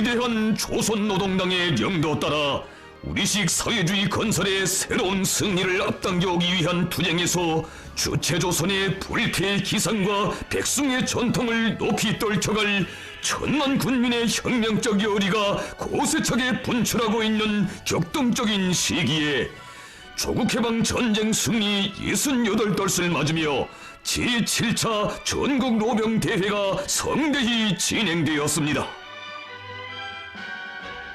위대한 조선노동당의 명도 따라 우리식 사회주의 건설의 새로운 승리를 앞당겨오기 위한 투쟁에서 주체조선의 불쾌의 기상과 백승의 전통을 높이 떨쳐갈 천만 군민의 혁명적 열의가 고세차게 분출하고 있는 격동적인 시기에 조국해방 전쟁 승리 68돌을 맞으며 제7차 전국 노병 대회가 성대히 진행되었습니다.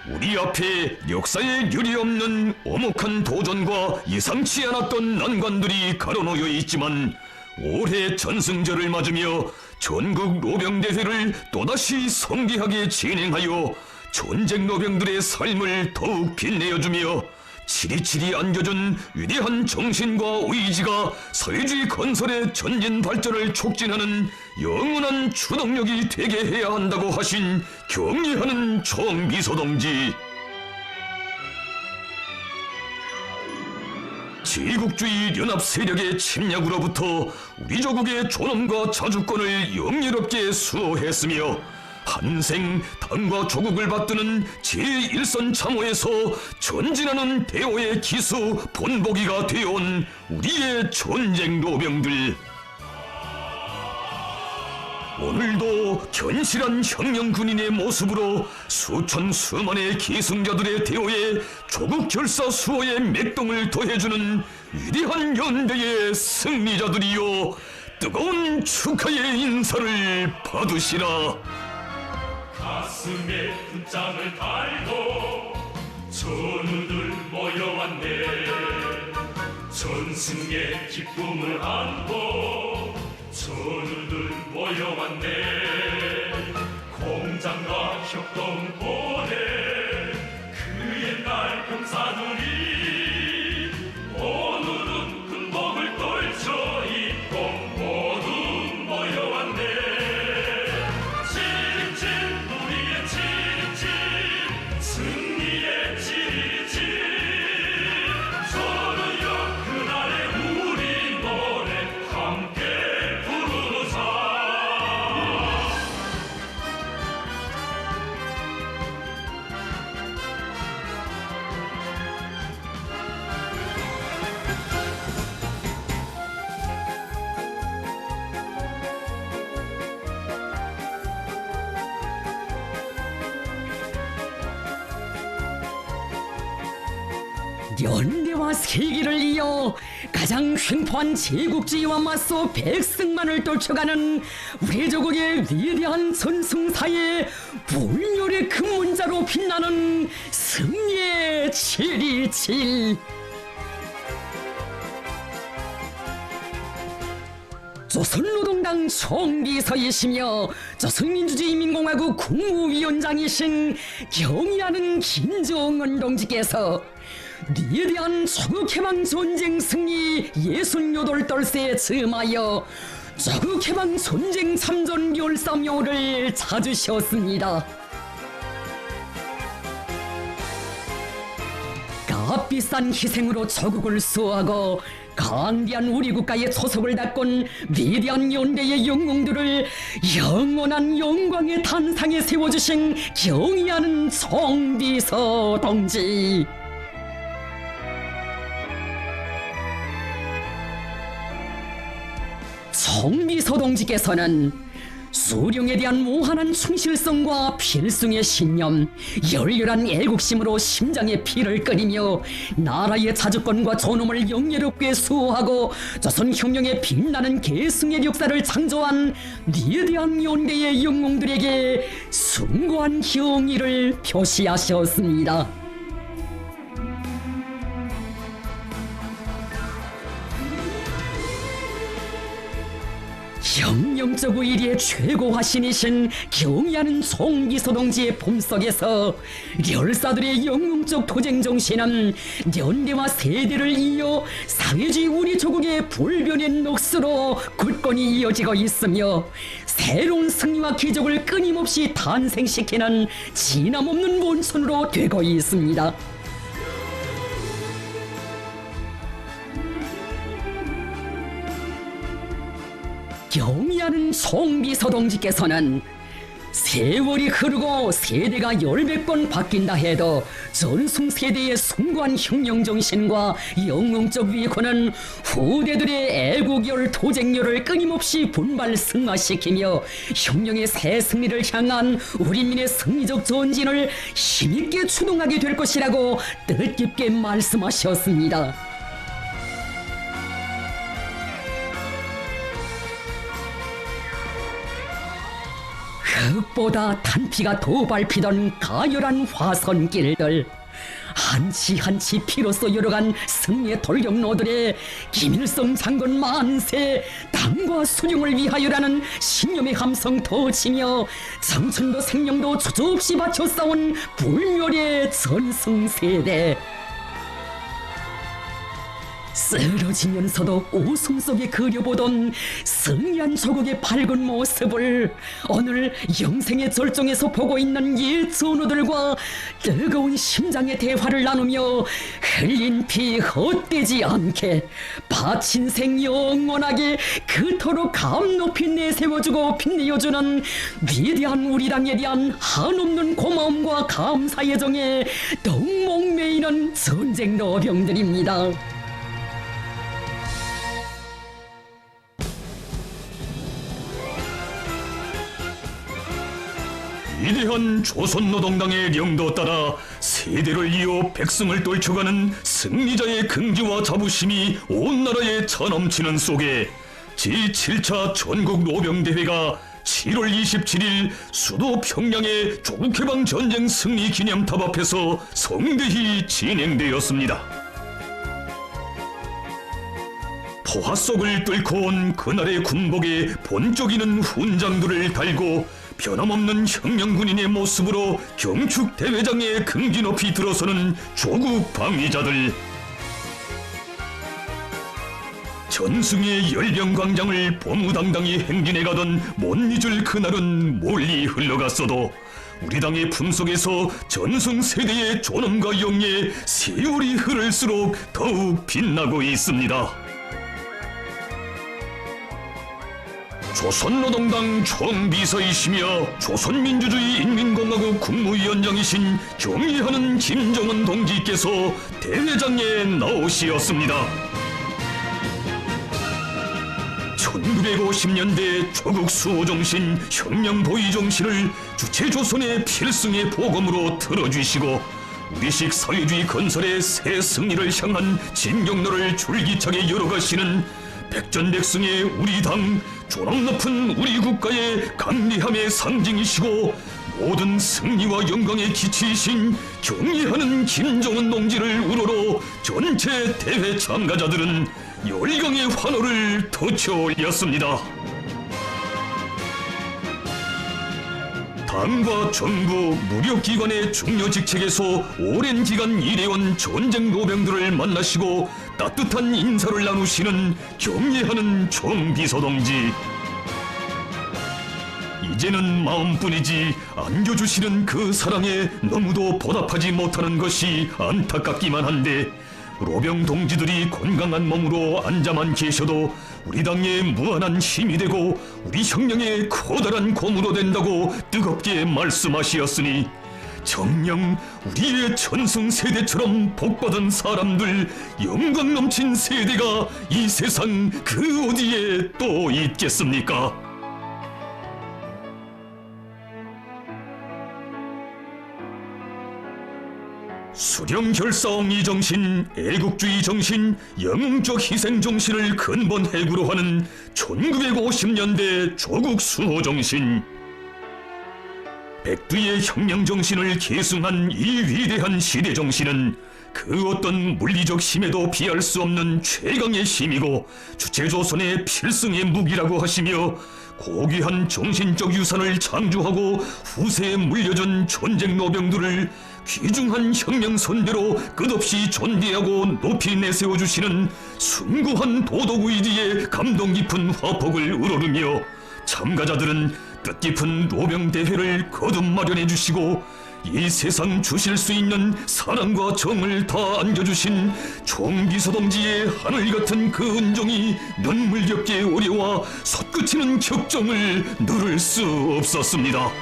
우리 앞에 역사에 유례없는 엄혹한 도전과 예상치 않았던 난관들이 가로놓여 있지만 올해 전승절을 맞으며 전국 노병대회를 또다시 성대하게 진행하여 전쟁 노병들의 삶을 더욱 빛내어주며 치리치리 안겨준 위대한 정신과 의지가 사회주의 건설의 전진 발전을 촉진하는 영원한 추동력이 되게 해야 한다고 하신 경의하는 정미소 동지. 제국주의 연합 세력의 침략으로부터 우리 조국의 존엄과 자주권을 영예롭게 수호했으며 한생 당과 조국을 받드는 제1선 참호에서 전진하는 대오의 기수 본보기가 되어온 우리의 전쟁 노병들. 오늘도 견실한 혁명 군인의 모습으로 수천 수만의 기승자들의 대오에 조국 결사 수호의 맥동을 더해주는 위대한 연대의 승리자들이여, 뜨거운 축하의 인사를 받으시라. 가슴에 훈장을 달고 전우들 모여왔네. 전승의 기쁨을 안고 전우들 모여왔네. 공장과 협동고대 그 옛날 병사들이 오늘은 군복을 떨쳐 입고 모두 모여왔네. 승리의 지지 저는요 그날의 우리 노래 함께 부르자. 연대와 세기를 이어 가장 횡포한 제국주의와 맞서 백승만을 떨쳐가는 우리 조국의 위대한 전승사의 불멸의 금문자로 빛나는 승리의 7.27. 조선노동당 총비서이시며 조선민주주의인민공화국 국무위원장이신 경의하는 김정은 동지께서 위대한 조국해방 전쟁 승리 68돌세에 즈음하여 조국해방 전쟁 참전 열사묘를 찾으셨습니다. 값비싼 희생으로 조국을 수호하고 강대한 우리 국가의 초석을 닦은 위대한 연대의 영웅들을 영원한 영광의 단상에 세워주신 경의하는 총비서 동지. 총비서 동지께서는 수령에 대한 무한한 충실성과 필승의 신념, 열렬한 애국심으로 심장에 피를 끓이며 나라의 자주권과 존엄을 영예롭게 수호하고 조선혁명의 빛나는 계승의 역사를 창조한 위대한 연대의 영웅들에게 숭고한 경의를 표시하셨습니다. 혁명적 의리의 최고화신이신 경의하는 총비서 동지의 품속에서 열사들의 영웅적 도쟁 정신은 연대와 세대를 이어 사회주의 우리 조국의 불변의 녹수로 굳건히 이어지고 있으며 새로운 승리와 기적을 끊임없이 탄생시키는 진함없는 원천으로 되고 있습니다. 경의하는 총비서 동지께서는 세월이 흐르고 세대가 열몇 번 바뀐다 해도 전승 세대의 숭고한 혁명 정신과 영웅적 위고는 후대들의 애국열 도쟁열을 끊임없이 분발 승화시키며 혁명의 새 승리를 향한 우리민의 승리적 전진을 힘있게 추동하게 될 것이라고 뜻깊게 말씀하셨습니다. 흙보다 탄피가 더 밟히던 가열한 화선길들, 한치 한치 피로써 열어간 승리의 돌격로들의 김일성 장군 만세, 당과 수령을 위하여라는 신념의 함성 터치며 청춘도 생명도 주저없이 바쳐 싸운 불멸의 전승세대. 쓰러지면서도 웃음 속에 그려보던 승리한 조국의 밝은 모습을 오늘 영생의 절정에서 보고 있는 옛 전우들과 뜨거운 심장의 대화를 나누며 흘린 피 헛되지 않게 바친 생 영원하게 그토록 감 높이 내세워주고 빛내어주는 위대한 우리 당에 대한 한없는 고마움과 감사의 정에 덕목매이는 전쟁 노병들입니다. 위대한 조선노동당의 명도 따라 세대를 이어 백성을 떨쳐가는 승리자의 긍지와 자부심이 온 나라에 차넘치는 속에 제7차 전국노병대회가 7월 27일 수도 평양의 조국해방 전쟁 승리 기념탑 앞에서 성대히 진행되었습니다. 포화 속을 뚫고 온 그날의 군복에 번쩍이는 훈장들을 달고 변함없는 혁명군인의 모습으로 경축대회장에 긍지 높이 들어서는 조국 방위자들. 전승의 열병광장을 보무당당히 행진해가던 못 잊을 그날은 멀리 흘러갔어도 우리 당의 품속에서 전승 세대의 존엄과 영예 세월이 흐를수록 더욱 빛나고 있습니다. 조선노동당 총비서이시며 조선민주주의 인민공화국 국무위원장이신 경의하는 김정은 동지께서 대회장에 나오시었습니다. 1950년대 조국 수호정신, 혁명보위정신을 주체조선의 필승의 보검으로 틀어주시고 우리식 사회주의 건설의 새 승리를 향한 진경로를 줄기차게 열어가시는 백전백승의 우리 당, 존엄 높은 우리 국가의 강리함의 상징이시고 모든 승리와 영광의 기치이신 경의하는 김정은 동지를 우러러 전체 대회 참가자들은 열강의 환호를 터쳐 올렸습니다. 당과 정부, 무력기관의 중요 직책에서 오랜 기간 일해온 전쟁 노병들을 만나시고 따뜻한 인사를 나누시는 경례하는 총비서동지. 이제는 마음뿐이지 안겨주시는 그 사랑에 너무도 보답하지 못하는 것이 안타깝기만 한데 로병 동지들이 건강한 몸으로 앉아만 계셔도 우리 당의 무한한 힘이 되고 우리 혁명의 커다란 고무로 된다고 뜨겁게 말씀하시었으니 정녕 우리의 전승 세대처럼 복받은 사람들, 영광 넘친 세대가 이 세상 그 어디에 또 있겠습니까? 수령 결사옹이 정신, 애국주의 정신, 영웅적 희생 정신을 근본 해구로 하는 1950년대 조국 수호 정신. 백두의 혁명 정신을 계승한 이 위대한 시대 정신은 그 어떤 물리적 힘에도 비할 수 없는 최강의 힘이고 주체조선의 필승의 무기라고 하시며 고귀한 정신적 유산을 창조하고 후세에 물려준 전쟁 노병들을 귀중한 혁명 선배로 끝없이 존대하고 높이 내세워주시는 숭고한 도덕 의지에 감동 깊은 화폭을 우러르며 참가자들은 뜻깊은 노병대회를 거듭 마련해 주시고 이 세상 주실 수 있는 사랑과 정을 다 안겨주신 총비서동지의 하늘같은 그 은종이 눈물겹게 오려와 솟구치는 격정을 누를 수 없었습니다.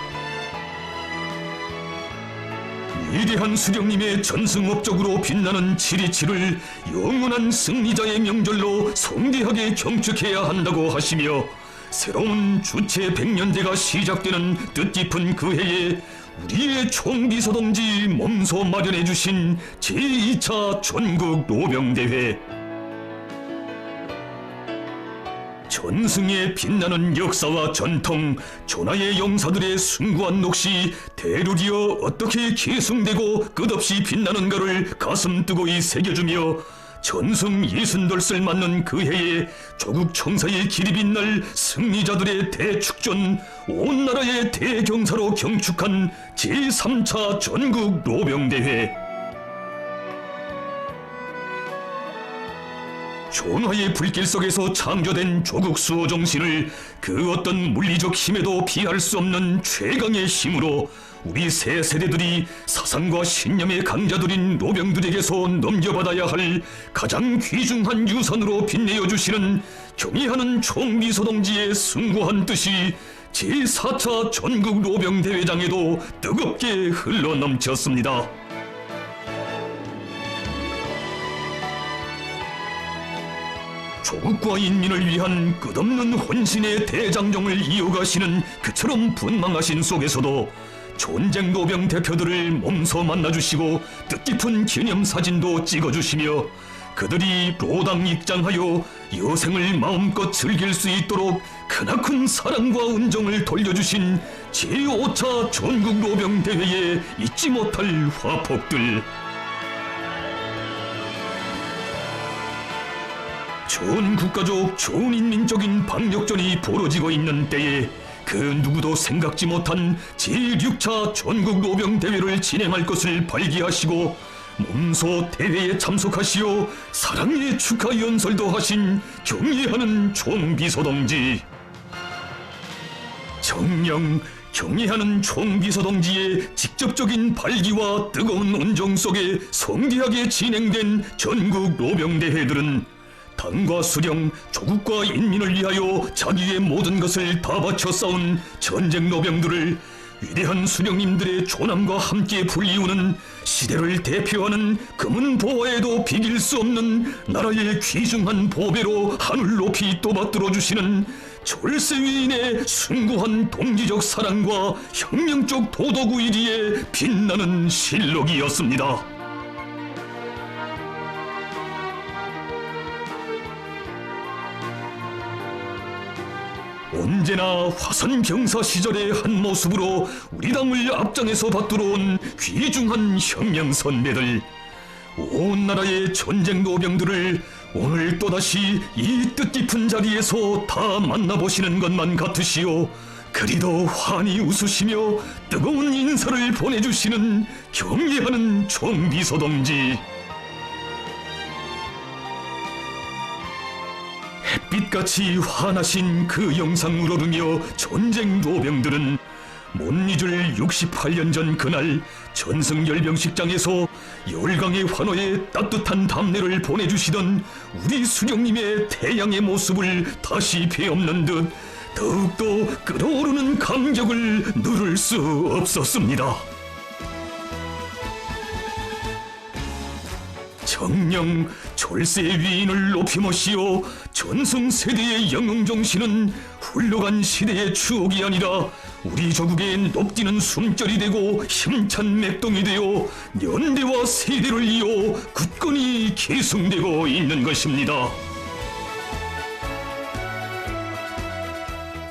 위대한 수령님의 전승업적으로 빛나는 7.27을 영원한 승리자의 명절로 성대하게 경축해야 한다고 하시며 새로운 주체 100년제가 시작되는 뜻깊은 그 해에 우리의 총비서동지 몸소 마련해 주신 제2차 전국 노병대회, 전승에 빛나는 역사와 전통, 전하의 용사들의 숭고한 녹시 대륙이여 어떻게 계승되고 끝없이 빛나는가를 가슴 뜨거이 새겨주며 전승 60돌을 맞는 그 해에 조국 청사의 길이 빛날 승리자들의 대축전, 온 나라의 대경사로 경축한 제3차 전국 노병대회, 전하의 불길 속에서 창조된 조국 수호 정신을 그 어떤 물리적 힘에도 피할 수 없는 최강의 힘으로 우리 새 세대들이 사상과 신념의 강자들인 노병들에게서 넘겨받아야 할 가장 귀중한 유산으로 빛내어 주시는 경의하는 총비서동지의 숭고한 뜻이 제4차 전국 노병대회장에도 뜨겁게 흘러넘쳤습니다. 조국과 인민을 위한 끝없는 혼신의 대장정을 이어가시는 그처럼 분망하신 속에서도 전쟁 노병 대표들을 몸소 만나주시고 뜻깊은 기념사진도 찍어주시며 그들이 로당 입장하여 여생을 마음껏 즐길 수 있도록 크나큰 사랑과 은정을 돌려주신 제5차 전국 노병 대회에 잊지 못할 화폭들, 전 국가적 전 인민적인 방역전이 벌어지고 있는 때에 그 누구도 생각지 못한 제6차 전국 노병대회를 진행할 것을 발기하시고 몸소 대회에 참석하시어 사랑의 축하 연설도 하신 경의하는 총비서동지, 정녕 경의하는 총비서동지의 직접적인 발기와 뜨거운 온정 속에 성대하게 진행된 전국 노병대회들은 당과 수령, 조국과 인민을 위하여 자기의 모든 것을 다 바쳐 싸운 전쟁 노병들을 위대한 수령님들의 존함과 함께 불리우는 시대를 대표하는 금은 보화에도 비길 수 없는 나라의 귀중한 보배로 하늘 높이 떠받들어 주시는 졸세 위인의 숭고한 동지적 사랑과 혁명적 도덕 의리에 빛나는 실록이었습니다. 언제나 화산 병사 시절의 한 모습으로 우리 당을 앞장에서 받들어온 귀중한 혁명 선배들, 온 나라의 전쟁 노병들을 오늘 또다시 이 뜻깊은 자리에서 다 만나보시는 것만 같으시오 그리도 환히 웃으시며 뜨거운 인사를 보내주시는 경의하는 총비서동지, 햇빛같이 환하신 그 영상 우러르며 전쟁 노병들은 못 잊을 68년 전 그날 전승열병식장에서 열강의 환호에 따뜻한 담례를 보내주시던 우리 수령님의 태양의 모습을 다시 베없는 듯 더욱더 끓어오르는 감격을 누를 수 없었습니다. 정녕 졸세의 위인을 높이 모시어 전승세대의 영웅정신은 흘러간 시대의 추억이 아니라 우리 조국의 높디는 숨결이 되고 힘찬 맥동이 되어 연대와 세대를 이어 굳건히 계승되고 있는 것입니다.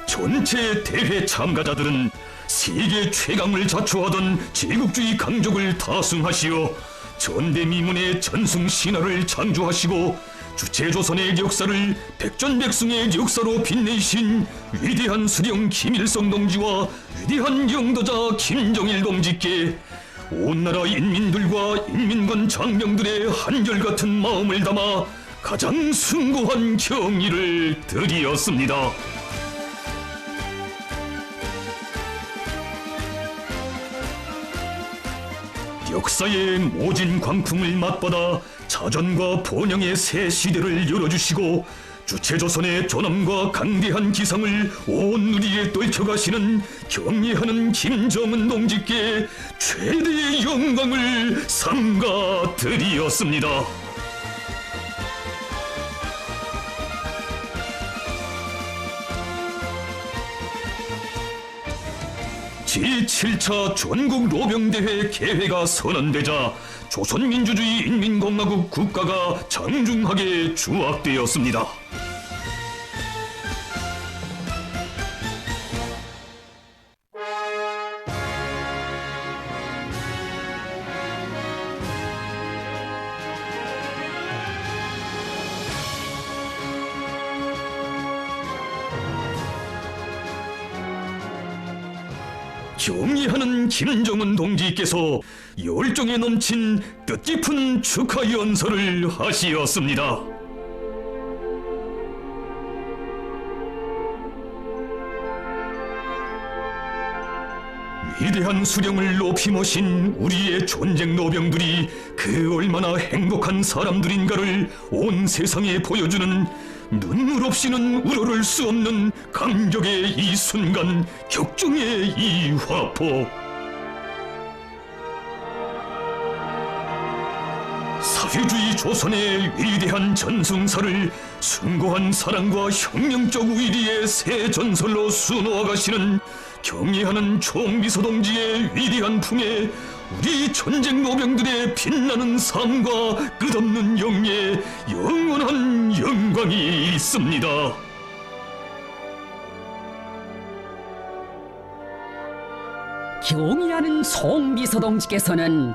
전체 대회 참가자들은 세계 최강을 자초하던 제국주의 강족을 타승하시어 전대미문의 전승 신화를 창조하시고 주체조선의 역사를 백전백승의 역사로 빛내신 위대한 수령 김일성 동지와 위대한 영도자 김정일 동지께 온 나라 인민들과 인민군 장병들의 한결같은 마음을 담아 가장 숭고한 경의를 드리었습니다. 역사의 모진 광풍을 맞받아 자전과 번영의 새 시대를 열어주시고 주체조선의 존엄과 강대한 기상을 온 누리에 떨쳐가시는 경애하는 김정은 동지께 최대의 영광을 삼가 드리었습니다. 제7차 전국 로병대회 개회가 선언되자 조선민주주의 인민공화국 국가가 장중하게 주악되었습니다. 경의하는 김정은 동지께서 열정에 넘친 뜻깊은 축하 연설을 하시었습니다. 위대한 수령을 높이 모신 우리의 전쟁 노병들이 그 얼마나 행복한 사람들인가를 온 세상에 보여주는 눈물 없이는 우러를 수 없는 감격의 이 순간, 격정의 이 화포. 사회주의 조선의 위대한 전승사를 숭고한 사랑과 혁명적 의리의 새 전설로 수놓아가시는 경애하는 총비서 동지의 위대한 품에 우리 전쟁 노병들의 빛나는 삶과 끝없는 영예에 영원한 영광이 있습니다. 경의하는 총비서 동지께서는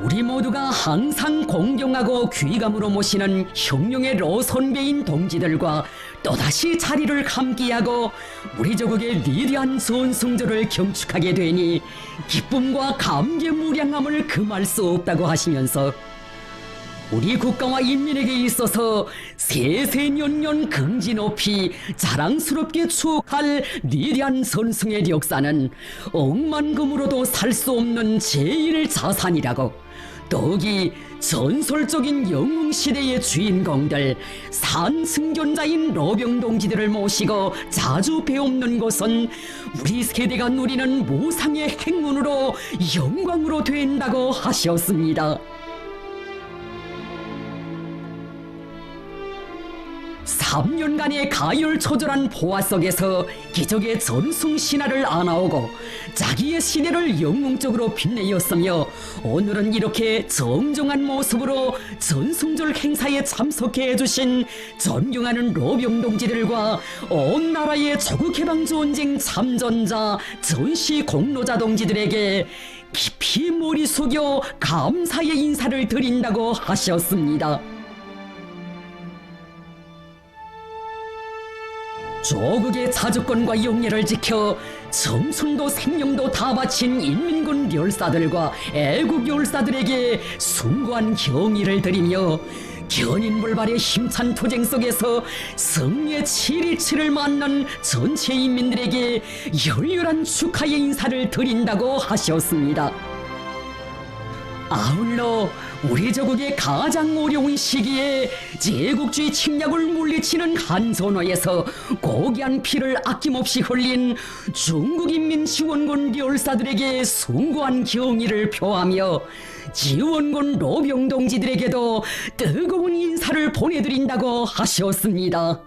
우리 모두가 항상 공경하고 귀감으로 모시는 혁명의 로선배인 동지들과 또다시 자리를 함께하고 우리 조국의 위대한 전승조를 경축하게 되니 기쁨과 감개무량함을 금할 수 없다고 하시면서 우리 국가와 인민에게 있어서 세세년년 긍지 높이 자랑스럽게 추억할 위대한 선승의 역사는 억만금으로도 살 수 없는 제1자산이라고, 더욱이 전설적인 영웅시대의 주인공들 산승전자인 로병동지들을 모시고 자주 배움는 것은 우리 세대가 누리는 무상의 행운으로 영광으로 된다고 하셨습니다. 3년간의 가열초절한 보화 속에서 기적의 전승 신화를 안아오고 자기의 시대를 영웅적으로 빛내었으며, 오늘은 이렇게 정정한 모습으로 전승절 행사에 참석해 주신 존경하는 로병동지들과 온 나라의 조국해방전쟁 참전자 전시 공로자 동지들에게 깊이 머리 숙여 감사의 인사를 드린다고 하셨습니다. 조국의 자주권과 영예를 지켜 청춘도 생명도 다 바친 인민군 열사들과 애국 열사들에게 숭고한 경의를 드리며 견인불발의 힘찬 투쟁 속에서 승리의 7.27을 맞는 전체 인민들에게 열렬한 축하의 인사를 드린다고 하셨습니다. 아울러 우리 조국의 가장 어려운 시기에 제국주의 침략을 물리치는 한전어에서 고귀한 피를 아낌없이 흘린 중국인민지원군 열사들에게 숭고한 경의를 표하며 지원군 로병동지들에게도 뜨거운 인사를 보내드린다고 하셨습니다.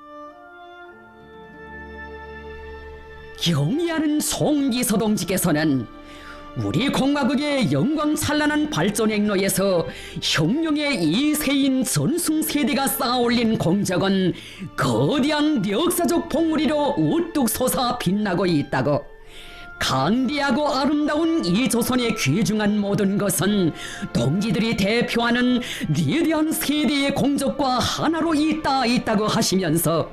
경의하는 송기서 동지께서는 우리 공화국의 영광찬란한 발전 행로에서 혁명의 이세인 전승세대가 쌓아올린 공적은 거대한 역사적 봉우리로 우뚝 솟아 빛나고 있다고, 강대하고 아름다운 이 조선의 귀중한 모든 것은 동지들이 대표하는 위대한 세대의 공적과 하나로 있다고 하시면서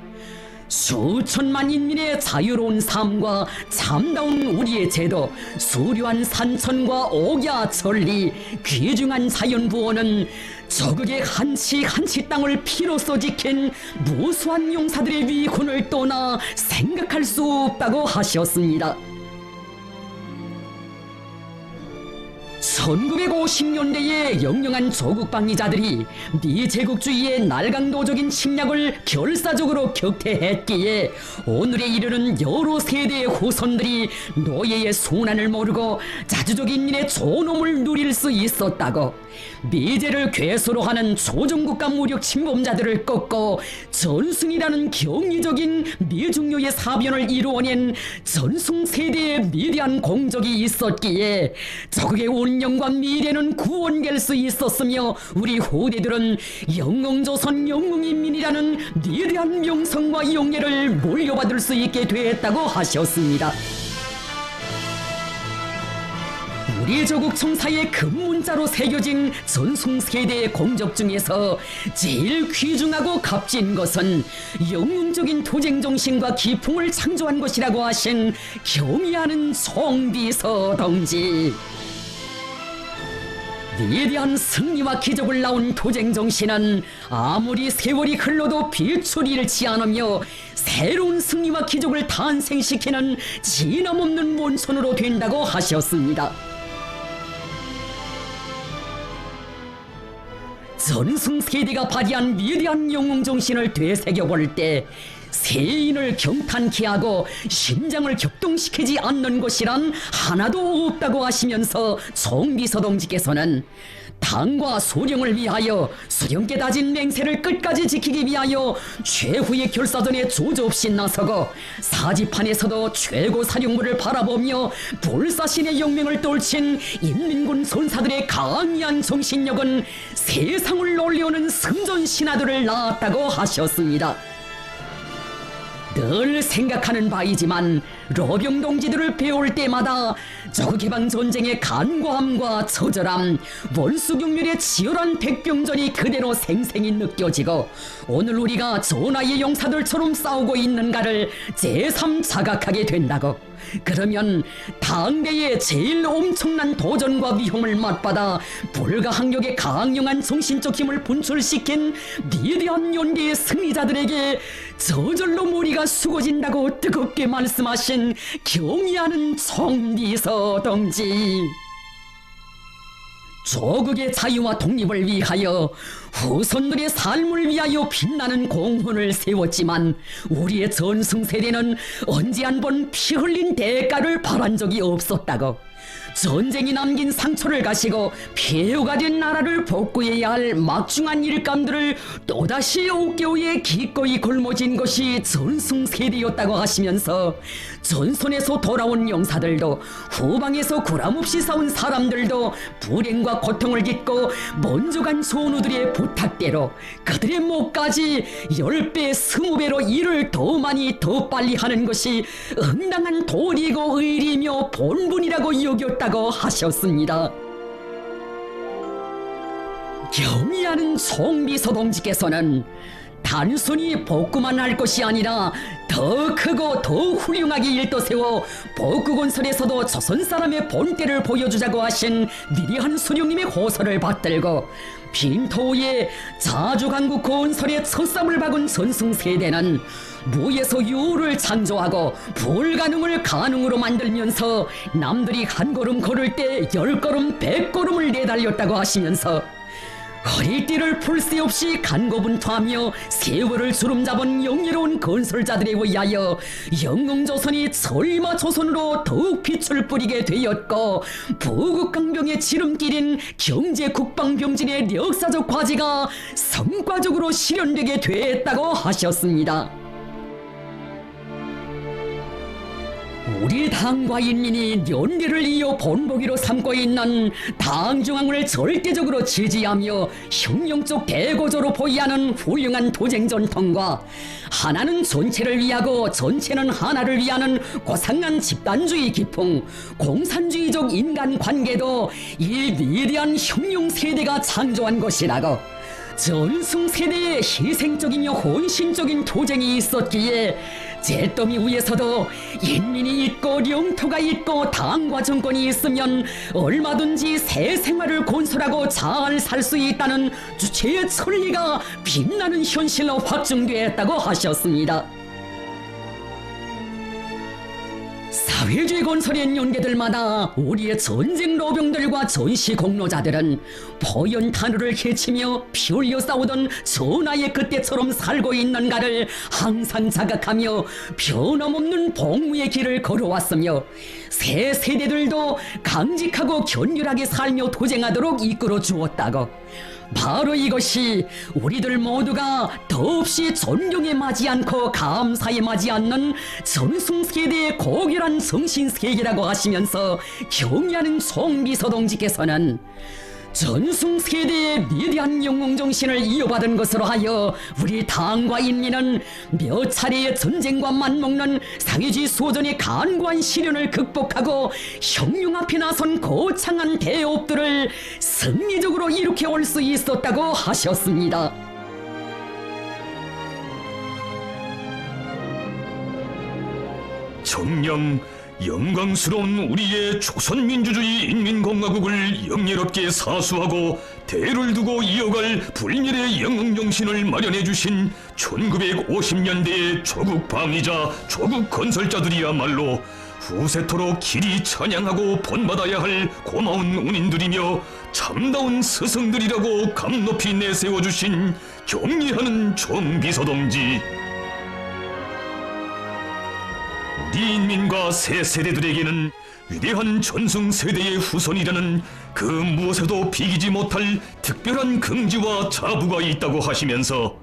수천만 인민의 자유로운 삶과 참다운 우리의 제도, 수려한 산천과 옥야 천리, 귀중한 자연부원은 조국의 한치 한치 땅을 피로써 지킨 무수한 용사들의 위훈을 떠나 생각할 수 없다고 하셨습니다. 1950년대에 영영한 조국 방위자들이 미제국주의의 날강도적인 침략을 결사적으로 격퇴했기에 오늘에 이르는 여러 세대의 후손들이 노예의 순환을 모르고 자주적인 일의 존엄을 누릴 수 있었다고, 미제를 괴수로 하는 조정국가 무력 침범자들을 꺾고 전승이라는 경이적인 미중료의 사변을 이루어낸 전승세대의 미대한 공적이 있었기에 조국의 운명과 미래는 구원될 수 있었으며, 우리 후대들은 영웅조선 영웅인민이라는 미대한 명성과 영예를 물려받을 수 있게 됐다고 하셨습니다. 우리 조국 청사의 금문자로 새겨진 전승세대의 공적 중에서 제일 귀중하고 값진 것은 영웅적인 투쟁정신과 기풍을 창조한 것이라고 하신 경의하는 송비서 동지. 위대한 승리와 기적을 낳은 투쟁정신은 아무리 세월이 흘러도 빛을 잃지 않으며 새로운 승리와 기적을 탄생시키는 진함없는 원천으로 된다고 하셨습니다. 전승세대가 발휘한 위대한 영웅정신을 되새겨볼 때 세인을 경탄케 하고 심장을 격동시키지 않는 것이란 하나도 없다고 하시면서 송비서 동지께서는 당과 소령을 위하여 수령께 다진 맹세를 끝까지 지키기 위하여 최후의 결사전에 조조없이 나서고 사지판에서도 최고 사령부를 바라보며 불사신의 영맹을 떨친 인민군 선사들의 강한 정신력은 세상을 놀려오는 승전 신하들을 낳았다고 하셨습니다. 늘 생각하는 바이지만 로병 동지들을 배울 때마다 조국해방전쟁의 간과함과 처절함, 원수경멸의 치열한 백병전이 그대로 생생히 느껴지고 오늘 우리가 전하의 용사들처럼 싸우고 있는가를 새삼 자각하게 된다고. 그러면 당대의 제일 엄청난 도전과 위험을 맞받아 불가항력의 강력한 정신적 힘을 분출시킨 위대한 연대의 승리자들에게 저절로 머리가 숙어진다고 뜨겁게 말씀하신 경의하는 송비서 동지. 조국의 자유와 독립을 위하여 후손들의 삶을 위하여 빛나는 공헌을 세웠지만 우리의 전승세대는 언제 한 번 피 흘린 대가를 바란 적이 없었다고. 전쟁이 남긴 상처를 가시고 폐허가 된 나라를 복구해야 할 막중한 일감들을 또다시 옥교에 기꺼이 걸머진 것이 전승세대였다고 하시면서 전선에서 돌아온 용사들도 후방에서 구람없이 싸운 사람들도 불행과 고통을 딛고 먼저 간 전우들의 부탁대로 그들의 목까지 10배, 20배로 일을 더 많이 더 빨리 하는 것이 응당한 도리고 의리며 본분이라고 여겼다고 하셨습니다. 경의하는 송비서 동지께서는 단순히 복구만 할 것이 아니라 더 크고 더 훌륭하게 일떠세워 복구건설에서도 조선 사람의 본때를 보여주자고 하신 위대한 수령님의 호소를 받들고 빈토우에 자주강국 건설의 첫삼을 박은 전승세대는 무에서 유를 창조하고 불가능을 가능으로 만들면서 남들이 한 걸음 걸을 때 10걸음 100걸음을 내달렸다고 하시면서 허리띠를 풀 새 없이 간고분투하며 세월을 주름잡은 영예로운 건설자들에 의하여 영웅조선이 설마 조선으로 더욱 빛을 뿌리게 되었고 부국강병의 지름길인 경제국방병진의 역사적 과제가 성과적으로 실현되게 됐다고 하셨습니다. 우리 당과 인민이 연대를 이어 본보기로 삼고 있는 당중앙을 절대적으로 지지하며 혁명적 대고조로 보이하는 훌륭한 도쟁 전통과 하나는 전체를 위하고 전체는 하나를 위하는 고상한 집단주의 기풍, 공산주의적 인간관계도 이 위대한 혁명 세대가 창조한 것이라고. 전승세대의 희생적이며 헌신적인 도쟁이 있었기에 잿더미 위에서도 인민이 있고 영토가 있고 당과 정권이 있으면 얼마든지 새 생활을 건설하고 잘 살 수 있다는 주체의 천리가 빛나는 현실로 확증되었다고 하셨습니다. 사회주의 건설의 연계들마다 우리의 전쟁 노병들과 전시 공로자들은 포연 탄우를 헤치며 피 흘려 싸우던 전하의 그때처럼 살고 있는가를 항상 자각하며 변함없는 복무의 길을 걸어왔으며 새 세대들도 강직하고 견율하게 살며 도쟁하도록 이끌어 주었다고. 바로 이것이 우리들 모두가 더없이 존경에 맞지 않고 감사에 맞지 않는 전승세대의 고결한 정신세계라고 하시면서 경의하는 송비서 동지께서는 전승세대의 위대한 영웅정신을 이어받은 것으로 하여 우리 당과 인민은 몇 차례의 전쟁과 맞먹는 사회주의 소전의 간과한 시련을 극복하고 혁명 앞에 나선 거창한 대업들을 승리적으로 이룩해 올 수 있었다고 하셨습니다. 정녕 영광스러운 우리의 조선민주주의 인민공화국을 영예롭게 사수하고 대를 두고 이어갈 불멸의 영웅정신을 마련해 주신 1950년대의 조국 방위자, 조국 건설자들이야말로 후세토록 길이 찬양하고 본받아야 할 고마운 운인들이며 참다운 스승들이라고 감높이 내세워주신 경의하는 총비서동지. 우리 인민과 새 세대들에게는 위대한 전승세대의 후손이라는 그 무엇에도 비기지 못할 특별한 긍지와 자부가 있다고 하시면서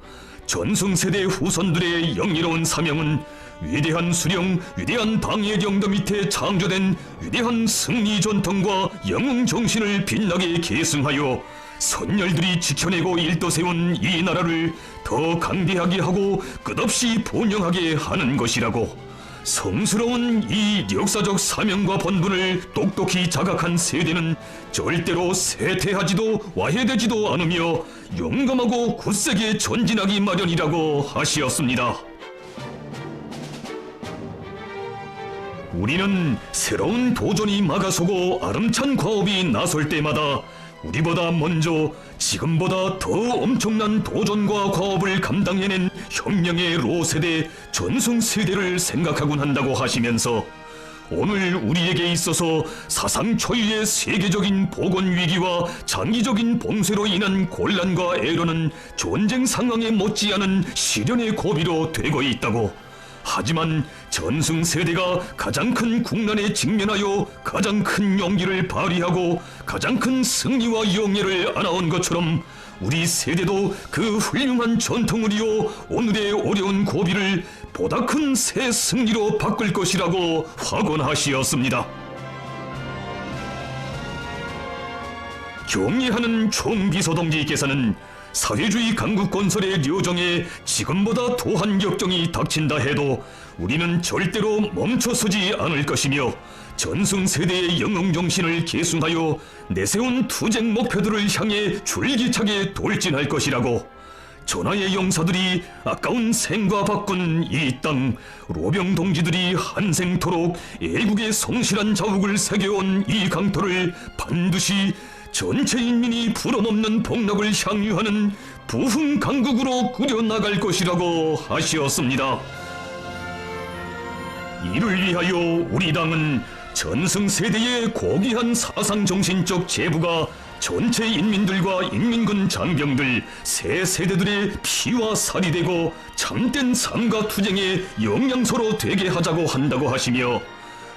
전승세대 후손들의 영예로운 사명은 위대한 수령, 위대한 당의 영도 밑에 창조된 위대한 승리 전통과 영웅 정신을 빛나게 계승하여 선열들이 지켜내고 일떠세운 이 나라를 더 강대하게 하고 끝없이 번영하게 하는 것이라고. 성스러운 이 역사적 사명과 본분을 똑똑히 자각한 세대는 절대로 쇠퇴하지도 와해되지도 않으며 용감하고 굳세게 전진하기 마련이라고 하시었습니다. 우리는 새로운 도전이 막아서고 아름찬 과업이 나설 때마다 우리보다 먼저 지금보다 더 엄청난 도전과 과업을 감당해낸 혁명의 로세대, 전승세대를 생각하곤 한다고 하시면서 오늘 우리에게 있어서 사상 초유의 세계적인 보건 위기와 장기적인 봉쇄로 인한 곤란과 애로는 전쟁 상황에 못지않은 시련의 고비로 되고 있다고. 하지만 전승세대가 가장 큰 국난에 직면하여 가장 큰 용기를 발휘하고 가장 큰 승리와 영예를 안아온 것처럼 우리 세대도 그 훌륭한 전통을 이어 오늘의 어려운 고비를 보다 큰 새 승리로 바꿀 것이라고 확언하시었습니다. 경의하는 총비서동지께서는 사회주의 강국 건설의 료정에 지금보다 더한 격정이 닥친다 해도 우리는 절대로 멈춰서지 않을 것이며 전승세대의 영웅정신을 계승하여 내세운 투쟁 목표들을 향해 줄기차게 돌진할 것이라고. 전하의 영사들이 아까운 생과 바꾼 이 땅, 로병 동지들이 한생토록 애국의 성실한 자욱을 새겨온 이 강토를 반드시 전체 인민이 불어넘는 복락을 향유하는 부흥 강국으로 꾸려나갈 것이라고 하시었습니다. 이를 위하여 우리 당은 전승세대의 고귀한 사상정신적 제부가 전체 인민들과 인민군 장병들, 새 세대들의 피와 살이 되고 참된 삶과 투쟁의 영양소로 되게 하자고 한다고 하시며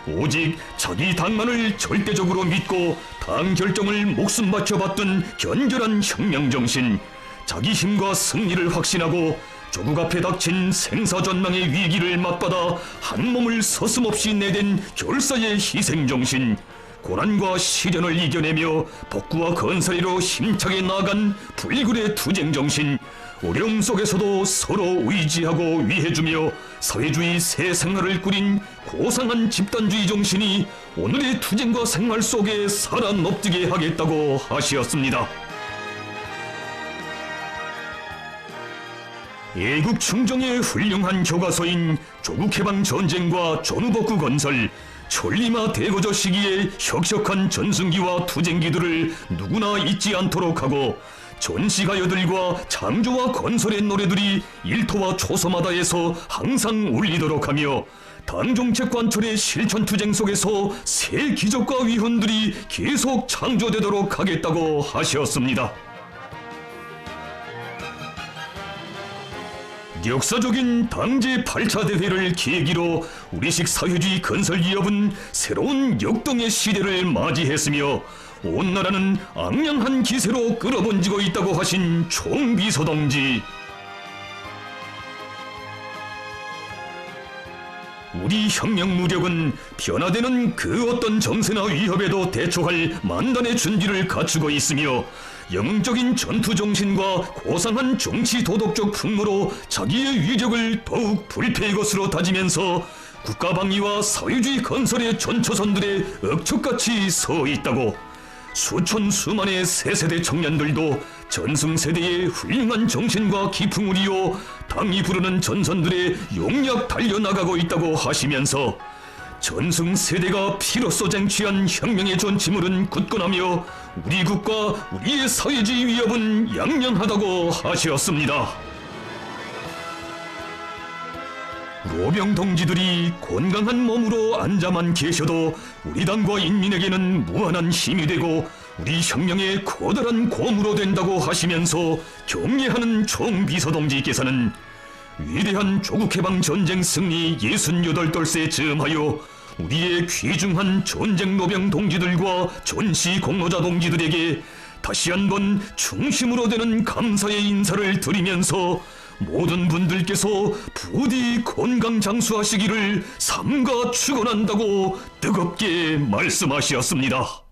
오직 자기 당만을 절대적으로 믿고 당 결정을 목숨 바쳐 받던 견결한 혁명정신, 자기 힘과 승리를 확신하고 조국 앞에 닥친 생사전망의 위기를 맞받아 한 몸을 서슴없이 내댄 결사의 희생정신, 고난과 시련을 이겨내며 복구와 건설로 힘차게 나아간 불굴의 투쟁정신, 어려움 속에서도 서로 의지하고 위해주며 사회주의 새 생활을 꾸린 고상한 집단주의 정신이 오늘의 투쟁과 생활 속에 살아 넙뜨게 하겠다고 하시었습니다. 애국 충정의 훌륭한 교과서인 조국해방전쟁과 전후복구 건설, 천리마 대거저 시기의 혁혁한 전승기와 투쟁기들을 누구나 잊지 않도록 하고 전시가요들과 창조와 건설의 노래들이 일터와 초소마다에서 항상 울리도록 하며 당정책 관철의 실천투쟁 속에서 새 기적과 위헌들이 계속 창조되도록 하겠다고 하셨습니다. 역사적인 당제 8차 대회를 계기로 우리식 사회주의 건설 기업은 새로운 역동의 시대를 맞이했으며 온 나라는 앙량한 기세로 끌어번지고 있다고 하신 총비서 동지, 우리 혁명 무력은 변화되는 그 어떤 정세나 위협에도 대처할 만단의 준비를 갖추고 있으며 영웅적인 전투 정신과 고상한 정치 도덕적 풍모로 자기의 위력을 더욱 불패의 것으로 다지면서 국가 방위와 사회주의 건설의 전초선들에 억척같이 서 있다고 수천 수만의 새 세대 청년들도 전승세대의 훌륭한 정신과 기풍을 이어 당이 부르는 전선들에 용약 달려나가고 있다고 하시면서 전승세대가 피로써 쟁취한 혁명의 존치물은 굳건하며 우리 국가 우리의 사회주의 위협은 양양하다고 하셨습니다. 로병 동지들이 건강한 몸으로 앉아만 계셔도 우리 당과 인민에게는 무한한 힘이 되고 우리 혁명의 커다란 고무로 된다고 하시면서 격려하는 총비서 동지께서는 위대한 조국해방 전쟁 승리 68돌세 즈음하여 우리의 귀중한 전쟁 노병 동지들과 전시 공로자 동지들에게 다시 한번 중심으로 되는 감사의 인사를 드리면서 모든 분들께서 부디 건강 장수하시기를 삼가 축원한다고 뜨겁게 말씀하셨습니다.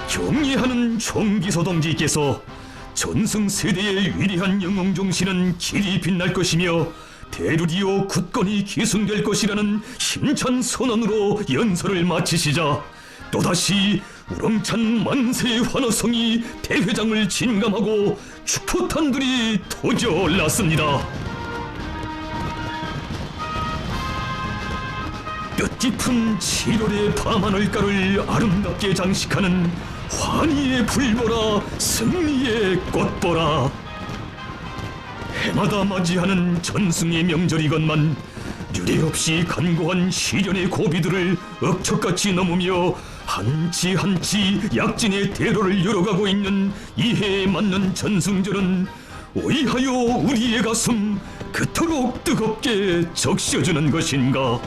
경의하는 총비서 동지께서 전승세대의 위대한 영웅정신은 길이 빛날 것이며 대루리오 굳건히 계승될 것이라는 힘찬 선언으로 연설을 마치시자 또다시 우렁찬 만세의 환호성이 대회장을 진감하고 축포탄들이 터져 올랐습니다. 뜻깊은 7월의 밤하늘가를 아름답게 장식하는 환희의 불보라, 승리의 꽃보라. 해마다 맞이하는 전승의 명절이건만 유례없이 간고한 시련의 고비들을 억척같이 넘으며 한치 한치 약진의 대로를 열어가고 있는 이 해에 맞는 전승절은 어이하여 우리의 가슴 그토록 뜨겁게 적셔주는 것인가.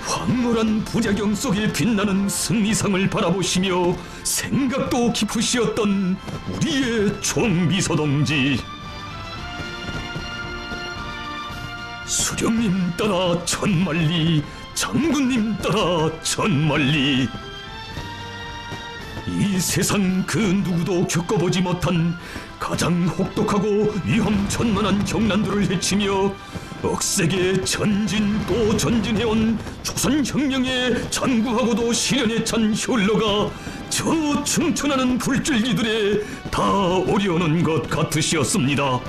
황홀한 부작용 속에 빛나는 승리상을 바라보시며 생각도 깊으시었던 우리의 총비서 동지. 수령님 따라 천만리, 장군님 따라 천만리. 이 세상 그 누구도 겪어보지 못한 가장 혹독하고 위험천만한 경난들을 헤치며 억세게 전진 또 전진해온 조선혁명의 장구하고도 시련에 찬 혈로가 저 충천하는 불줄기들에 다 오려오는 것 같으시었습니다.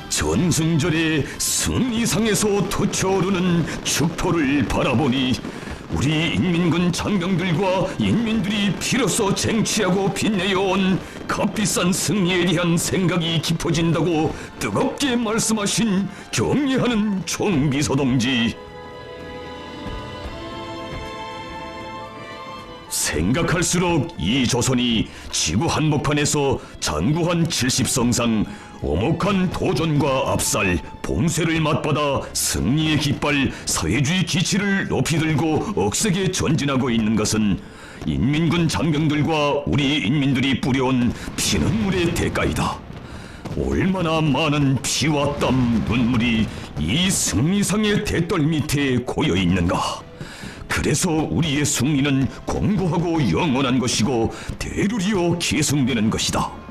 전승절의 승리상에서 터쳐오르는 축포를 바라보니 우리 인민군 장병들과 인민들이 피로써 쟁취하고 빛내어온 값비싼 승리에 대한 생각이 깊어진다고 뜨겁게 말씀하신 경례하는 총비서 동지. 생각할수록 이 조선이 지구 한복판에서 장구한 70성상 오목한 도전과 압살, 봉쇄를 맞받아 승리의 깃발, 사회주의 기치를 높이 들고 억세게 전진하고 있는 것은 인민군 장병들과 우리 인민들이 뿌려온 피눈물의 대가이다. 얼마나 많은 피와 땀, 눈물이 이 승리상의 대떨 밑에 고여 있는가. 그래서 우리의 승리는 공고하고 영원한 것이고 대루리어 계승되는 것이다.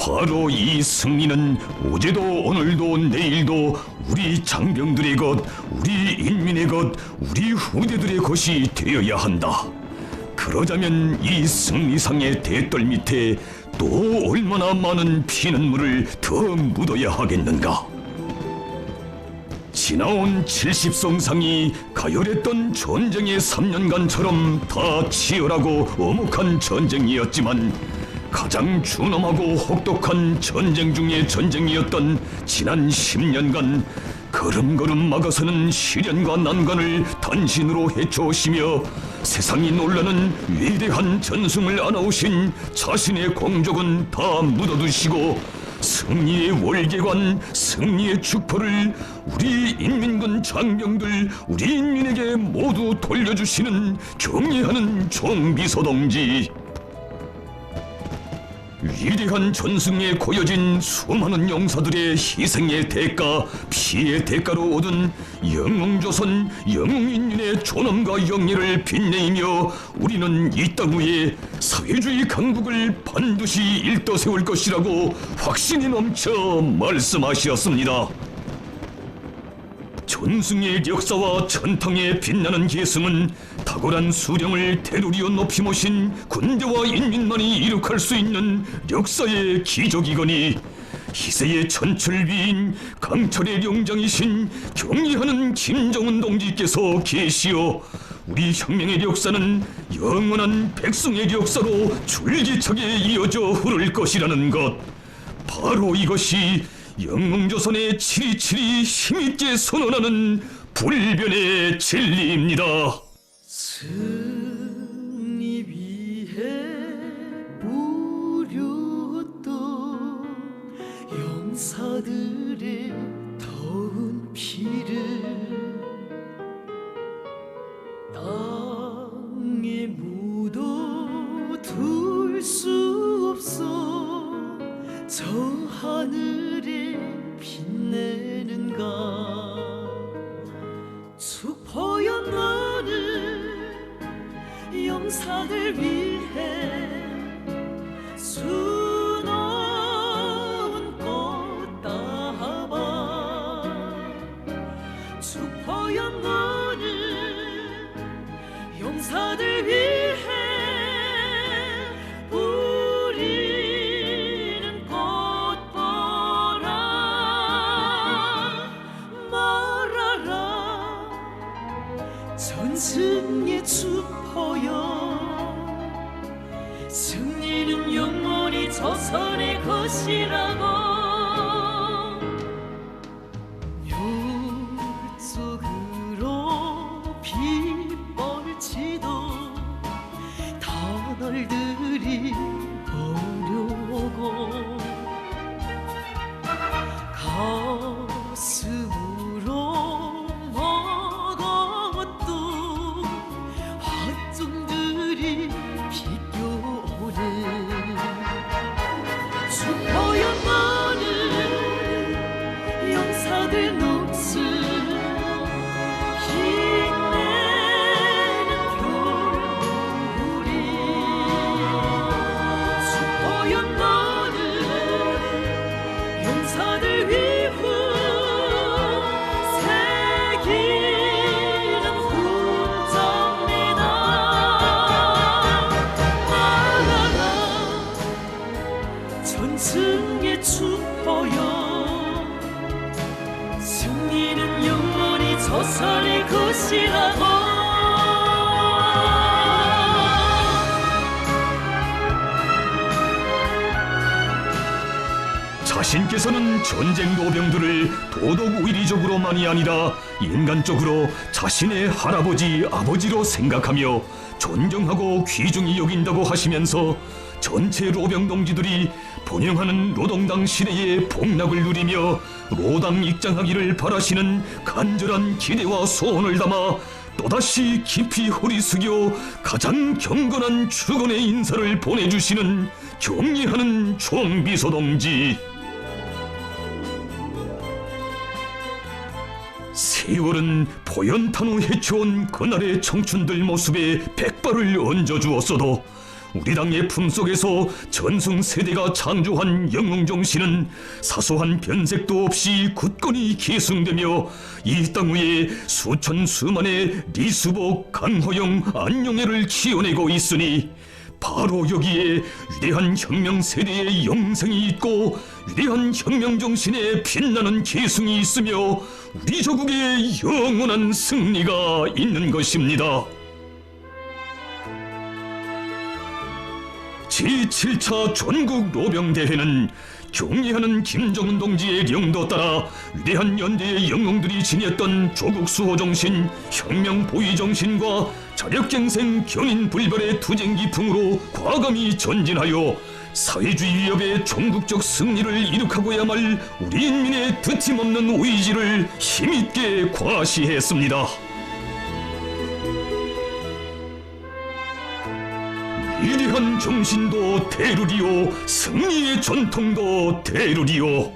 바로 이 승리는 어제도 오늘도 내일도 우리 장병들의 것, 우리 인민의 것, 우리 후대들의 것이 되어야 한다. 그러자면 이 승리상의 대떨 밑에 또 얼마나 많은 피눈물을 더 묻어야 하겠는가. 지나온 70성상이 가열했던 전쟁의 3년간처럼 다 치열하고 엄혹한 전쟁이었지만 가장 준엄하고 혹독한 전쟁 중의 전쟁이었던 지난 10년간 걸음걸음 막아서는 시련과 난관을 단신으로 헤쳐오시며 세상이 놀라는 위대한 전승을 안아오신 자신의 공적은 다 묻어두시고 승리의 월계관, 승리의 축포를 우리 인민군 장병들, 우리 인민에게 모두 돌려주시는 경의하는 총비서동지. 위대한 전승에 고여진 수많은 용사들의 희생의 대가, 피의 대가로 얻은 영웅조선, 영웅인민의 존엄과 영예를 빛내이며 우리는 이 땅 위에 사회주의 강국을 반드시 일떠세울 것이라고 확신이 넘쳐 말씀하셨습니다. 전승의 역사와 전통에 빛나는 계승은 탁월한 수령을 대루리어 높이 모신 군대와 인민만이 이룩할 수 있는 역사의 기적이거니 희세의 천철위인 강철의 용장이신 경의하는 김정은 동지께서 계시어 우리 혁명의 역사는 영원한 백성의 역사로 줄기차게 이어져 흐를 것이라는 것, 바로 이것이 영웅조선의 치리치리 힘있게 선언하는 불변의 진리입니다. 승리 위해 뿌렸던 용사들의 더운 피를 땅에 묻어둘 수 없어 저 하늘에 빛내는가. 축포연 너는 용사들 위해 수놓은 꽃다발. 축포연 너는 용사들 위해 전승의 축포여. 승리는 영원히 조선의 것이라고. 율속으로 빗벌치도 터널들이 어려오고 가슴으로 화종들이 비껴오네. 축포연 너는 용사들 목숨 빛내는 별이. 축포연 너는 용사들 위후 새기는 훈장내다. 전승의 축포여. 승리는 영원히 조선의 것이라고. 자신께서는 전쟁 노병들을 도덕의리적으로만이 아니라 인간적으로 자신의 할아버지, 아버지로 생각하며 존경하고 귀중히 여긴다고 하시면서 전체 로병 동지들이 번영하는 노동당 시대의 복락을 누리며 로당 입장하기를 바라시는 간절한 기대와 소원을 담아 또다시 깊이 허리 숙여 가장 경건한 축원의 인사를 보내주시는 경의하는 총비서동지. 세월은 포연탄후 해쳐온 그날의 청춘들 모습에 백발을 얹어주었어도 우리 당의 품속에서 전승 세대가 창조한 영웅정신은 사소한 변색도 없이 굳건히 계승되며 이 땅 위에 수천 수만의 리수복, 강호영, 안용애를 키워내고 있으니 바로 여기에 위대한 혁명 세대의 영생이 있고 위대한 혁명 정신의 빛나는 계승이 있으며 우리 조국의 영원한 승리가 있는 것입니다. 제7차 전국 로병대회는 경의하는 김정은 동지의 령도 따라 위대한 연대의 영웅들이 지녔던 조국 수호 정신, 혁명 보위 정신과 자력갱생 견인불멸의 투쟁기풍으로 과감히 전진하여 사회주의 위협의 전국적 승리를 이룩하고야말 우리 인민의 드침없는 의지를 힘있게 과시했습니다. 위대한 정신도 대루리요, 승리의 전통도 대루리요.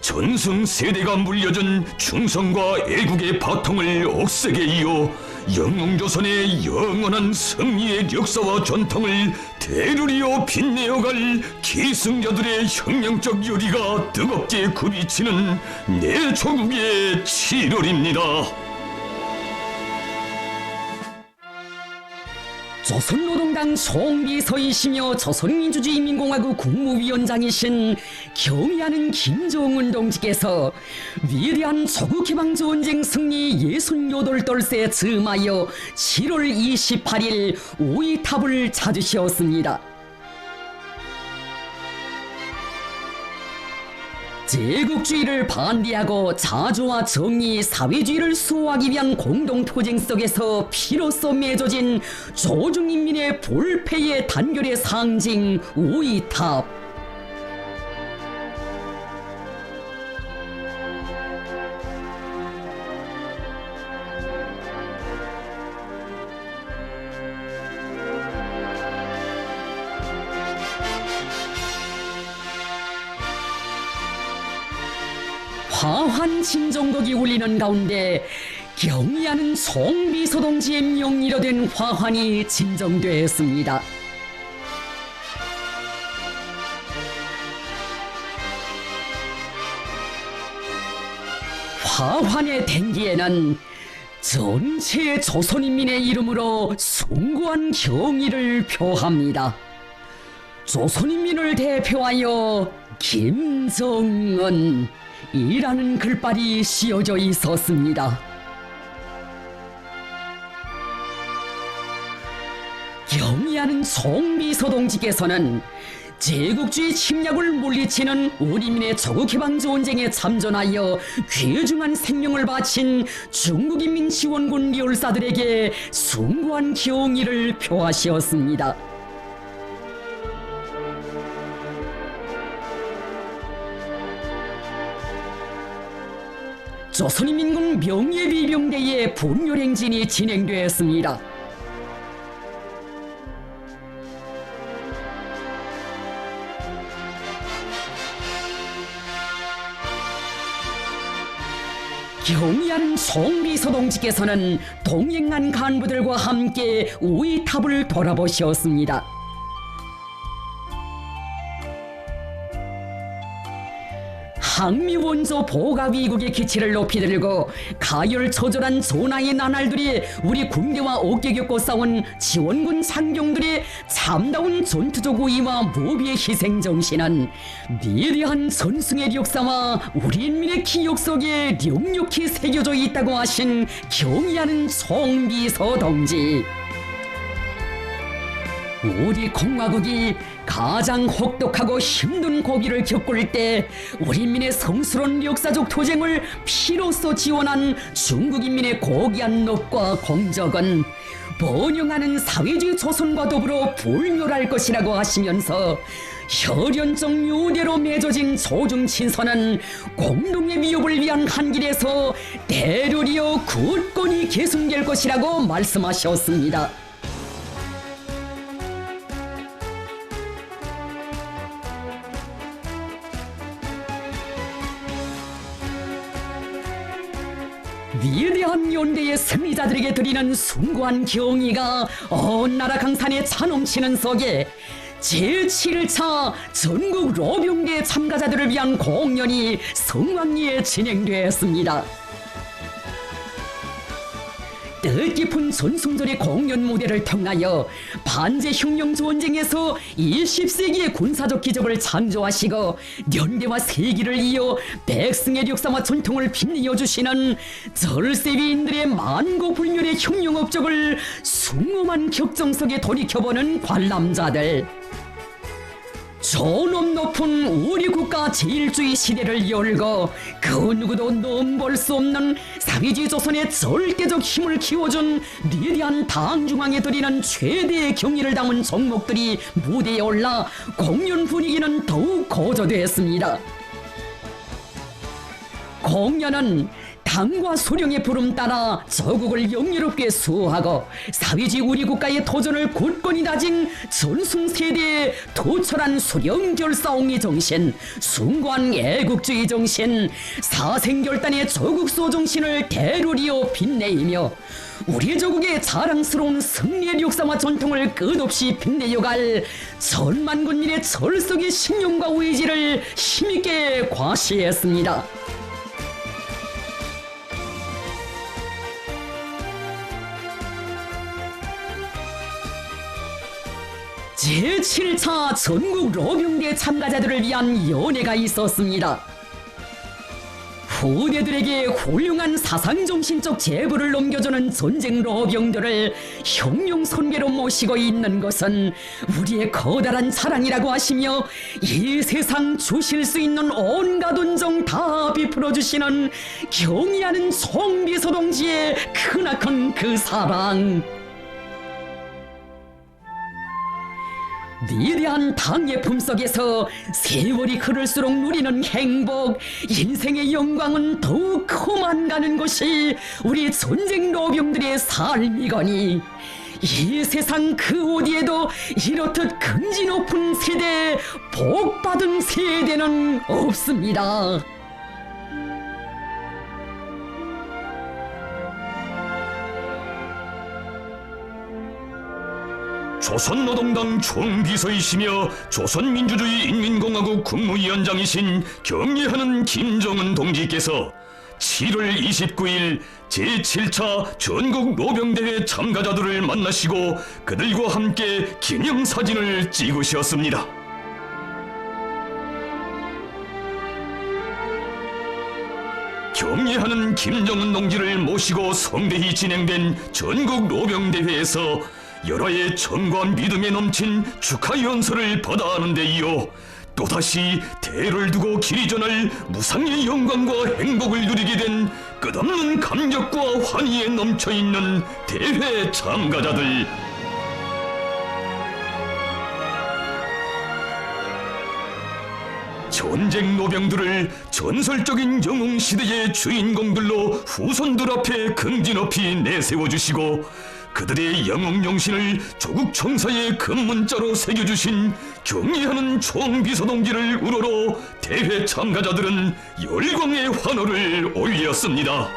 전승 세대가 물려준 충성과 애국의 바통을 억세게 이어 영웅조선의 영원한 승리의 역사와 전통을 대루리어 빛내어갈 기승자들의 혁명적 열의가 뜨겁게 굽이치는 내 조국의 7월입니다. 조선노동당 총비서이시며 조선민주주의인민공화국 국무위원장이신 경의하는 김정은 동지께서 위대한 조국해방전쟁 승리 68돌세 즈음하여 7월 28일 오이탑을 찾으셨습니다. 제국주의를 반대하고 자주와 정의, 사회주의를 수호하기 위한 공동투쟁 속에서 피로써 맺어진 조중인민의 볼패의 단결의 상징 오이탑. 화환 진정곡이 울리는 가운데 경의하는 송비서 동지의 명의로 된 화환이 진정되었습니다. 화환의 댕기에는 전체 조선인민의 이름으로 숭고한 경의를 표합니다. 조선인민을 대표하여 김정은 이라는 글발이 씌어져 있었습니다. 경의하는 송비서 동지께서는 제국주의 침략을 물리치는 우리민의 조국해방전쟁에 참전하여 귀중한 생명을 바친 중국인민지원군 멸사들에게 숭고한 경의를 표하시었습니다. 조선인민군 명예위병대의 분열행진이 진행되었습니다. 경의하는 송비서 동지께서는 동행한 간부들과 함께 오이탑을 돌아보셨습니다. 항미 원조 보가위국의 기치를 높이 들고 가열처절한 전하의 나날들이 우리 군대와 어깨 겪고 싸운 지원군 장병들의 참다운 전투적 의의와 무비의 희생정신은 위대한 전승의 역사와 우리 인민의 기억 속에 력력히 새겨져 있다고 하신 경의하는 송비서 동지. 우리 공화국이 가장 혹독하고 힘든 고비를 겪을 때 우리 인민의 성스러운 역사적 투쟁을 피로써 지원한 중국인민의 고귀한 넋과 공적은 번영하는 사회주의 조선과 더불어 불멸할 것이라고 하시면서 혈연적 요대로 맺어진 조중친선은 공동의 위협을 위한 한 길에서 대류리어 굳건히 계승될 것이라고 말씀하셨습니다. 위대한 연대의 승리자들에게 드리는 숭고한 경의가 온 나라 강산에 차넘치는 속에 제7차 전국 로병대 참가자들을 위한 공연이 성황리에 진행되었습니다. 뜻깊은 전승절의 공연 무대를 통하여 반제 혁명 전쟁에서 20세기의 군사적 기적을 창조하시고 연대와 세기를 이어 백승의 역사와 전통을 빛내어 주시는 절세위인들의 만고불멸의 혁명 업적을 숭엄한 격정석에 돌이켜보는 관람자들. 존엄 높은 우리 국가 제일주의 시대를 열고 그 누구도 넘볼 수 없는 사회주의 조선의 절대적 힘을 키워준 위대한 당중앙에 드리는 최대의 경의를 담은 종목들이 무대에 올라 공연 분위기는 더욱 고조되었습니다. 공연은 당과 소령의 부름 따라 조국을 영예롭게 수호하고 사회주의 우리 국가의 도전을 굳건히 다진 전승세대의 도철한 수령결사옹의 정신, 숭고한 애국주의 정신, 사생결단의 조국수호 정신을 대로리어 빛내이며 우리 조국의 자랑스러운 승리의 역사와 전통을 끝없이 빛내어갈 천만 군민의 철석의 신념과 의지를 힘있게 과시했습니다. 제7차 전국 로병대 참가자들을 위한 연회가 있었습니다. 후대들에게 훌륭한 사상정신적 제보를 넘겨주는 전쟁 로병들을 혁명 선배로 모시고 있는 것은 우리의 커다란 자랑이라고 하시며 이 세상 주실 수 있는 온갖 온정 다 베풀어주시는 경의하는 총비서 동지의 크나큰 그 사랑. 위대한 당의 품속에서 세월이 흐를수록 누리는 행복, 인생의 영광은 더욱 커만가는 것이 우리 전쟁 로병들의 삶이거니 이 세상 그 어디에도 이렇듯 긍지 높은 세대, 복받은 세대는 없습니다. 조선노동당 총비서이시며 조선민주주의 인민공화국 국무위원장이신 경례하는 김정은 동지께서 7월 29일 제7차 전국 노병대회 참가자들을 만나시고 그들과 함께 기념사진을 찍으셨습니다. 경례하는 김정은 동지를 모시고 성대히 진행된 전국 노병대회에서 여러 해 정관 믿음에 넘친 축하 연설을 받아하는 데 이어 또다시 대를 두고 길이 전할 무상의 영광과 행복을 누리게 된 끝없는 감격과 환희에 넘쳐있는 대회 참가자들. 전쟁 노병들을 전설적인 영웅시대의 주인공들로 후손들 앞에 긍지 높이 내세워주시고 그들의 영웅영신을 조국 청사의 금문자로 새겨주신 경의하는 총비서동지를 우러러 대회 참가자들은 열광의 환호를 올렸습니다.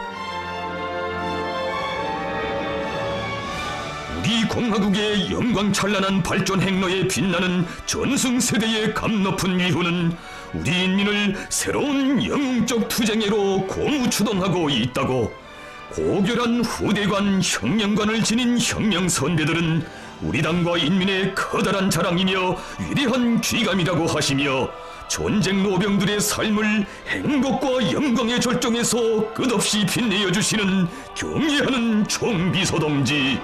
우리 공화국의 영광찬란한 발전 행로에 빛나는 전승세대의 감높은 위후는 우리 인민을 새로운 영웅적 투쟁애로 고무추동하고 있다고 고결한 후대관 혁명관을 지닌 혁명 선배들은 우리 당과 인민의 커다란 자랑이며 위대한 귀감이라고 하시며 전쟁 노병들의 삶을 행복과 영광의 절정에서 끝없이 빛내어 주시는 경의하는 총비서동지.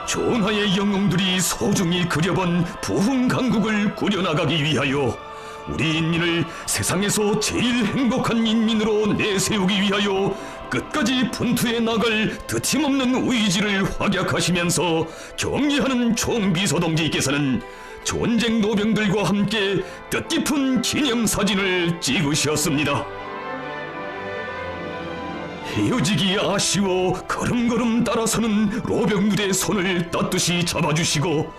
전하의 영웅들이 소중히 그려본 부흥강국을 꾸려나가기 위하여 우리 인민을 세상에서 제일 행복한 인민으로 내세우기 위하여 끝까지 분투해 나갈 드팀없는 의지를 확약하시면서 경의하는 총비서동지께서는 전쟁 노병들과 함께 뜻깊은 기념사진을 찍으셨습니다. 헤어지기 아쉬워 걸음걸음 따라서는 로병들의 손을 따뜻이 잡아주시고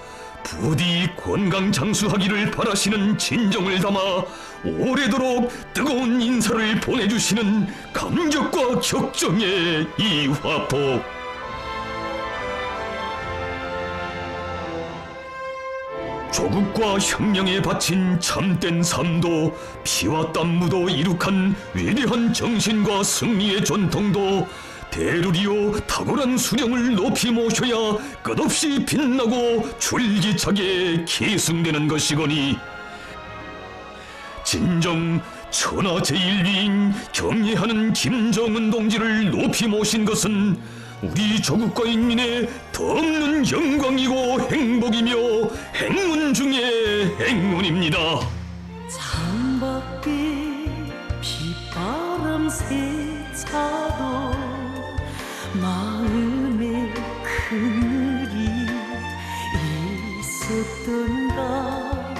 부디 건강장수하기를 바라시는 진정을 담아 오래도록 뜨거운 인사를 보내주시는 감격과 격정의 이 화폭. 조국과 혁명에 바친 참된 삶도 피와 땀 묻어 이룩한 위대한 정신과 승리의 전통도 대루리오 탁월한 수령을 높이 모셔야 끝없이 빛나고 줄기차게 계승되는 것이거니 진정 천하 제일위인 경애하는 김정은 동지를 높이 모신 것은 우리 조국과 인민의 더없는 영광이고 행복이며 행운 중의 행운입니다. 창밖에 빗바람 세차도 마음에 그늘이 있었던가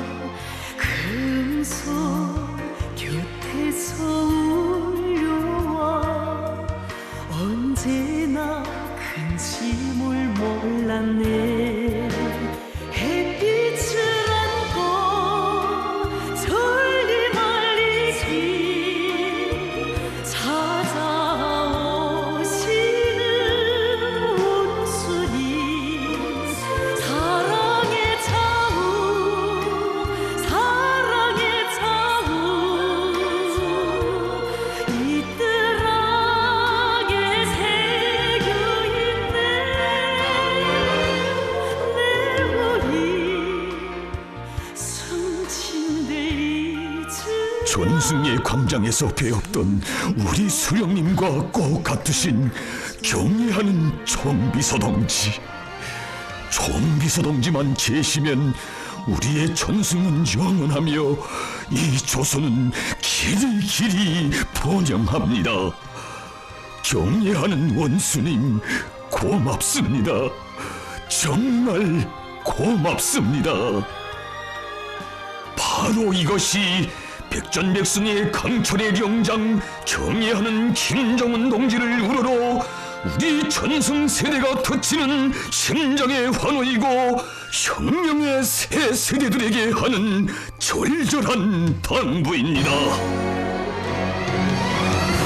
금손 곁에서 울려와 언제나 근심을 몰랐네. 햇빛을 안고 절리 말리지 찾아오시는 온순이 사랑의 자우 사랑의 자우 이 뜰하게 새겨있네. 내 머리 숨진데 잊은 전승의 광장에서 배웠던 우리 수령님과 꼭 같으신 경애하는 총비서 동지. 총비서 동지만 계시면 우리의 전승은 영원하며 이 조선은 길이 번영합니다. 경애하는 원수님 고맙습니다. 정말 고맙습니다. 바로 이것이 백전백승의 강철의 명장 경애하는 김정은 동지를 우러러 우리 전승 세대가 터치는 심장의 환호이고 혁명의 새 세대들에게 하는 절절한 당부입니다.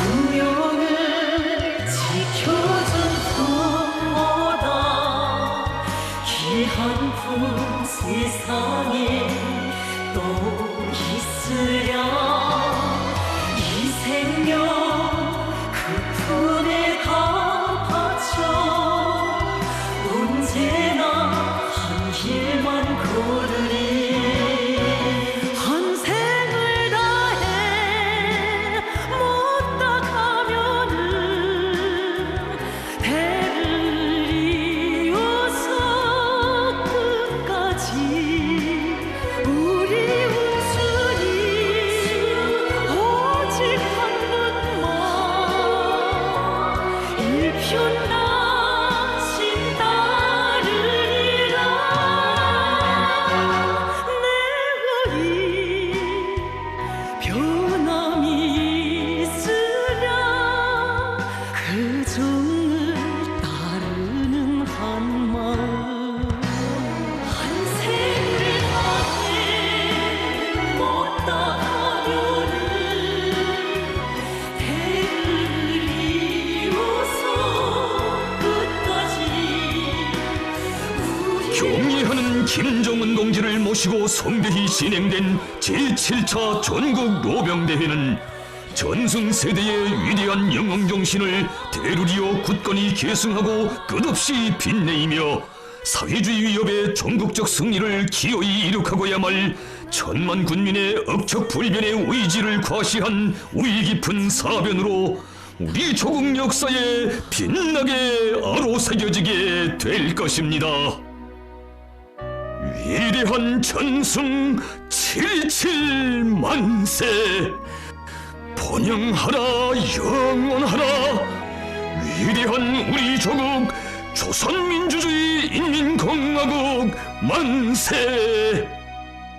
운명을 지켜준 부모다. 귀한 품 세상에 또 있으랴. 이 생명 그 품에 다 바쳐 언제나 한 길만 걸으리. 한 생을 다해 못다 가면은 배를 이어서 끝까지 우리 우순이 오직 한 분만 일편단심 따르리라. 내 허리 변함이 있으랴. 그 정을 따르는 한 마음 한 생을 다해 못다 하면은 배를 이어서 끝까지 우리 경애하는 김정은 동지를 모시고 성대히 진행된 제7차 전국 노병대회는 전승 세대의 위대한 영웅정신을 대루리오 굳건히 계승하고 끝없이 빛내이며 사회주의 위협의 전국적 승리를 기어이 이룩하고야말 천만 군민의 억척불변의 의지를 과시한 우위 깊은 사변으로 우리 조국 역사에 빛나게 아로새겨지게 될 것입니다. 위대한 전승 77 만세! 번영하라 영원하라! 위대한 우리 조국 조선민주주의 인민공화국 만세!